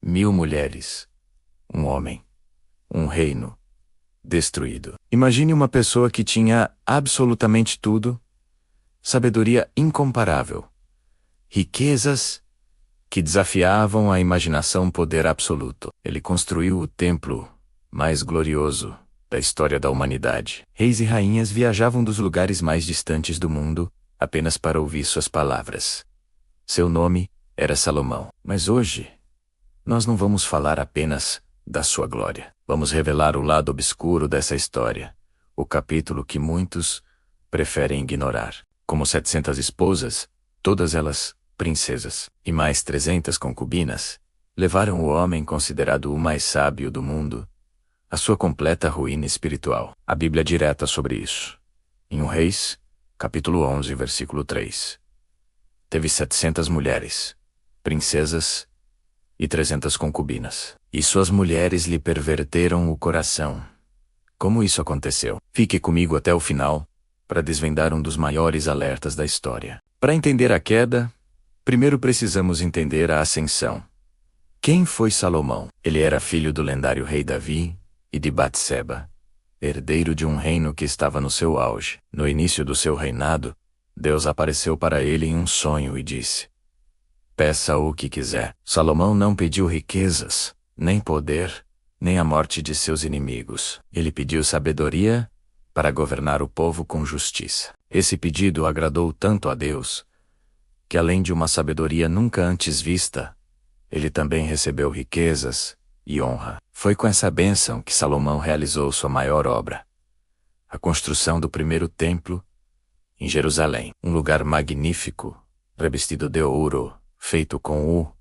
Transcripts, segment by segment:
1000 mulheres, um homem, um reino destruído. Imagine uma pessoa que tinha absolutamente tudo, sabedoria incomparável, riquezas que desafiavam a imaginação, poder absoluto. Ele construiu o templo mais glorioso da história da humanidade. Reis e rainhas viajavam dos lugares mais distantes do mundo apenas para ouvir suas palavras. Seu nome era Salomão. Mas hoje, nós não vamos falar apenas da sua glória. Vamos revelar o lado obscuro dessa história, o capítulo que muitos preferem ignorar. Como 700 esposas, todas elas princesas, e mais 300 concubinas, levaram o homem considerado o mais sábio do mundo à sua completa ruína espiritual. A Bíblia direta sobre isso. Em 1 Reis, capítulo 11, versículo 3. Teve 700 mulheres, princesas e 300 concubinas. E suas mulheres lhe perverteram o coração. Como isso aconteceu? Fique comigo até o final para desvendar um dos maiores alertas da história. Para entender a queda, primeiro precisamos entender a ascensão. Quem foi Salomão? Ele era filho do lendário rei Davi e de Batseba, herdeiro de um reino que estava no seu auge. No início do seu reinado, Deus apareceu para ele em um sonho e disse: peça o que quiser. Salomão não pediu riquezas, nem poder, nem a morte de seus inimigos. Ele pediu sabedoria para governar o povo com justiça. Esse pedido agradou tanto a Deus, que além de uma sabedoria nunca antes vista, ele também recebeu riquezas e honra. Foi com essa bênção que Salomão realizou sua maior obra, a construção do primeiro templo em Jerusalém, um lugar magnífico, revestido de ouro, feito com o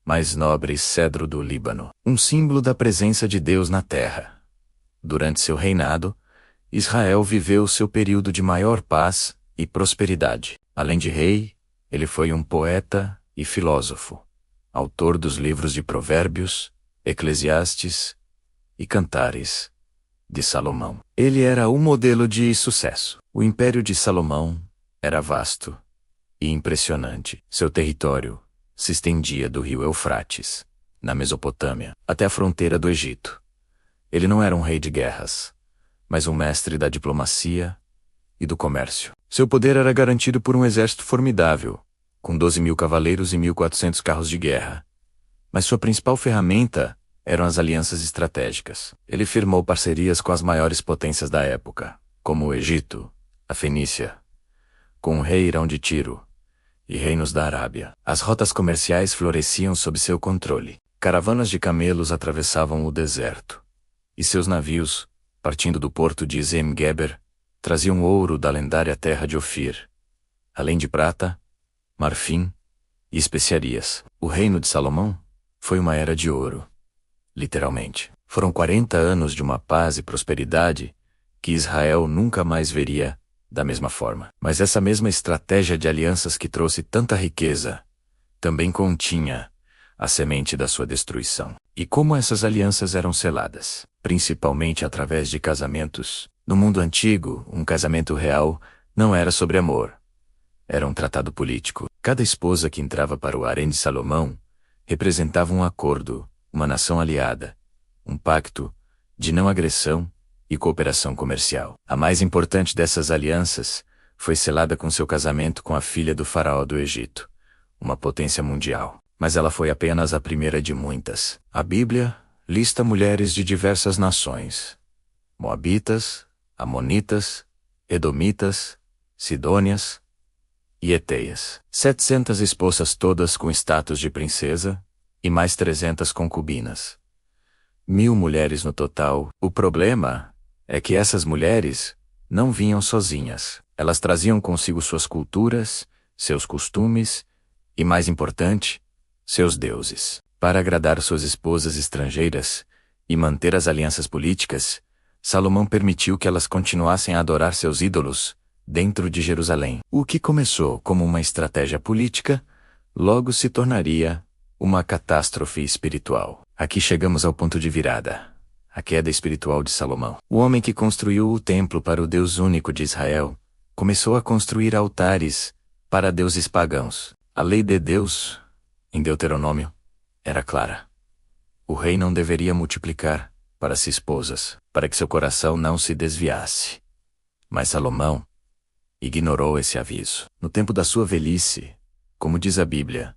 mais nobre cedro do Líbano, um símbolo da presença de Deus na terra. Durante seu reinado, Israel viveu seu período de maior paz e prosperidade. Além de rei, ele foi um poeta e filósofo, autor dos livros de Provérbios, Eclesiastes e Cantares de Salomão. Ele era um modelo de sucesso. O império de Salomão era vasto e impressionante. Seu território se estendia do rio Eufrates, na Mesopotâmia, até a fronteira do Egito. Ele não era um rei de guerras, mas um mestre da diplomacia e do comércio. Seu poder era garantido por um exército formidável, com 12.000 cavaleiros e 1.400 carros de guerra. Mas sua principal ferramenta eram as alianças estratégicas. Ele firmou parcerias com as maiores potências da época, como o Egito, a Fenícia, com o rei Irão de Tiro e reinos da Arábia. As rotas comerciais floresciam sob seu controle. Caravanas de camelos atravessavam o deserto, e seus navios, partindo do porto de Ezem-Geber, traziam ouro da lendária terra de Ofir, além de prata, marfim e especiarias. O reino de Salomão foi uma era de ouro. Literalmente. Foram 40 anos de uma paz e prosperidade que Israel nunca mais veria da mesma forma. Mas essa mesma estratégia de alianças que trouxe tanta riqueza também continha a semente da sua destruição. E como essas alianças eram seladas? Principalmente através de casamentos. No mundo antigo, um casamento real não era sobre amor. Era um tratado político. Cada esposa que entrava para o harém de Salomão representava um acordo, uma nação aliada, um pacto de não agressão e cooperação comercial. A mais importante dessas alianças foi selada com seu casamento com a filha do faraó do Egito, uma potência mundial. Mas ela foi apenas a primeira de muitas. A Bíblia lista mulheres de diversas nações: moabitas, amonitas, edomitas, sidônias e eteias. 700 esposas, todas com status de princesa, e mais 300 concubinas. 1000 mulheres no total. O problema é que essas mulheres não vinham sozinhas. Elas traziam consigo suas culturas, seus costumes e, mais importante, seus deuses. Para agradar suas esposas estrangeiras e manter as alianças políticas, Salomão permitiu que elas continuassem a adorar seus ídolos dentro de Jerusalém. O que começou como uma estratégia política, logo se tornaria uma catástrofe espiritual. Aqui chegamos ao ponto de virada, a queda espiritual de Salomão. O homem que construiu o templo para o Deus único de Israel começou a construir altares para deuses pagãos. A lei de Deus, em Deuteronômio, era clara. O rei não deveria multiplicar para si esposas, para que seu coração não se desviasse. Mas Salomão ignorou esse aviso. No tempo da sua velhice, como diz a Bíblia,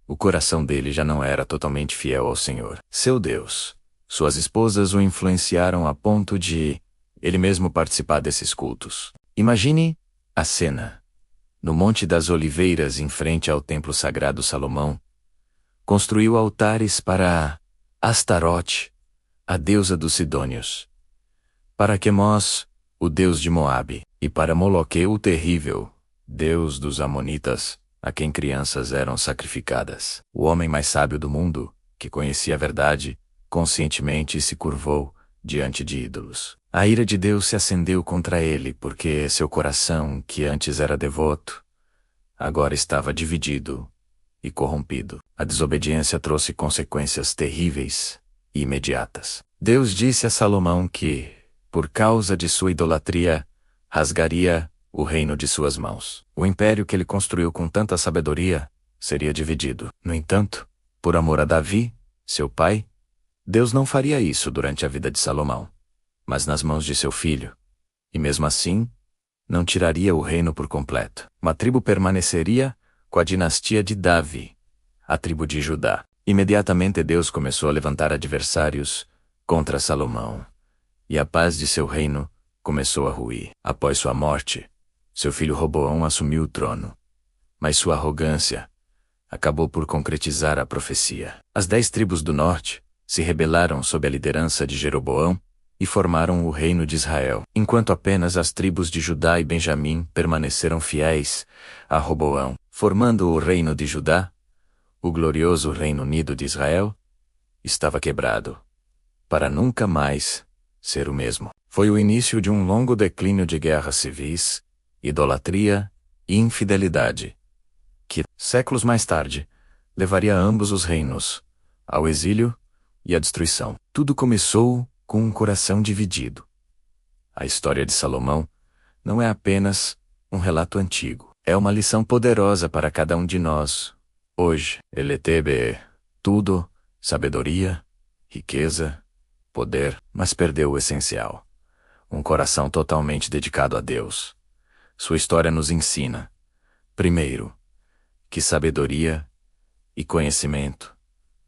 o coração dele já não era totalmente fiel ao Senhor, seu Deus. Suas esposas o influenciaram a ponto de ele mesmo participar desses cultos. Imagine a cena. No Monte das Oliveiras, em frente ao templo sagrado, Salomão construiu altares para Astarote, a deusa dos Sidônios, para Quemós, o deus de Moabe, e para Moloque o terrível, deus dos Amonitas, a quem crianças eram sacrificadas. O homem mais sábio do mundo, que conhecia a verdade, conscientemente se curvou diante de ídolos. A ira de Deus se acendeu contra ele, porque seu coração, que antes era devoto, agora estava dividido e corrompido. A desobediência trouxe consequências terríveis e imediatas. Deus disse a Salomão que, por causa de sua idolatria, rasgaria o reino de suas mãos. O império que ele construiu com tanta sabedoria seria dividido. No entanto, por amor a Davi, seu pai, Deus não faria isso durante a vida de Salomão, mas nas mãos de seu filho. E mesmo assim, não tiraria o reino por completo. Uma tribo permaneceria com a dinastia de Davi, a tribo de Judá. Imediatamente Deus começou a levantar adversários contra Salomão, e a paz de seu reino começou a ruir. Após sua morte, seu filho Roboão assumiu o trono, mas sua arrogância acabou por concretizar a profecia. As 10 tribos do norte se rebelaram sob a liderança de Jeroboão e formaram o reino de Israel, enquanto apenas as tribos de Judá e Benjamim permaneceram fiéis a Roboão, formando o reino de Judá. O glorioso Reino Unido de Israel estava quebrado, para nunca mais ser o mesmo. Foi o início de um longo declínio de guerras civis, idolatria e infidelidade, que, séculos mais tarde, levaria ambos os reinos ao exílio e à destruição. Tudo começou com um coração dividido. A história de Salomão não é apenas um relato antigo. É uma lição poderosa para cada um de nós. Hoje, ele teve tudo, sabedoria, riqueza, poder, mas perdeu o essencial. Um coração totalmente dedicado a Deus. Sua história nos ensina, primeiro, que sabedoria e conhecimento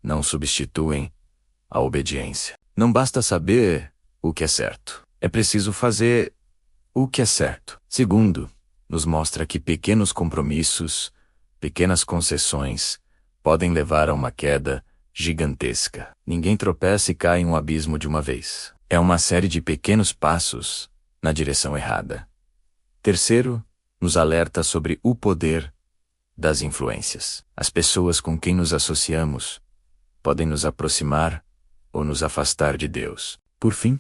não substituem a obediência. Não basta saber o que é certo. É preciso fazer o que é certo. Segundo, nos mostra que pequenos compromissos, pequenas concessões, podem levar a uma queda gigantesca. Ninguém tropeça e cai em um abismo de uma vez. É uma série de pequenos passos na direção errada. Terceiro, nos alerta sobre o poder das influências. As pessoas com quem nos associamos podem nos aproximar ou nos afastar de Deus. Por fim,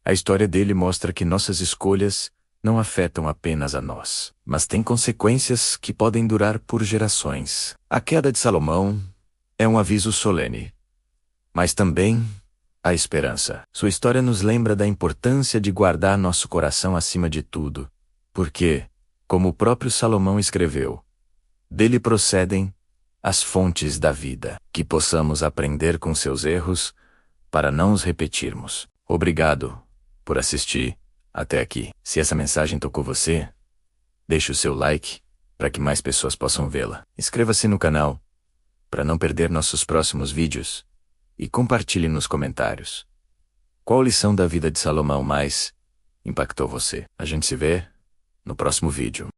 a história dele mostra que nossas escolhas não afetam apenas a nós, mas têm consequências que podem durar por gerações. A queda de Salomão é um aviso solene, mas também a esperança. Sua história nos lembra da importância de guardar nosso coração acima de tudo, porque, como o próprio Salomão escreveu, dele procedem as fontes da vida. Que possamos aprender com seus erros para não os repetirmos. Obrigado por assistir até aqui. Se essa mensagem tocou você, deixe o seu like para que mais pessoas possam vê-la. Inscreva-se no canal para não perder nossos próximos vídeos e compartilhe nos comentários qual lição da vida de Salomão mais impactou você. A gente se vê no próximo vídeo.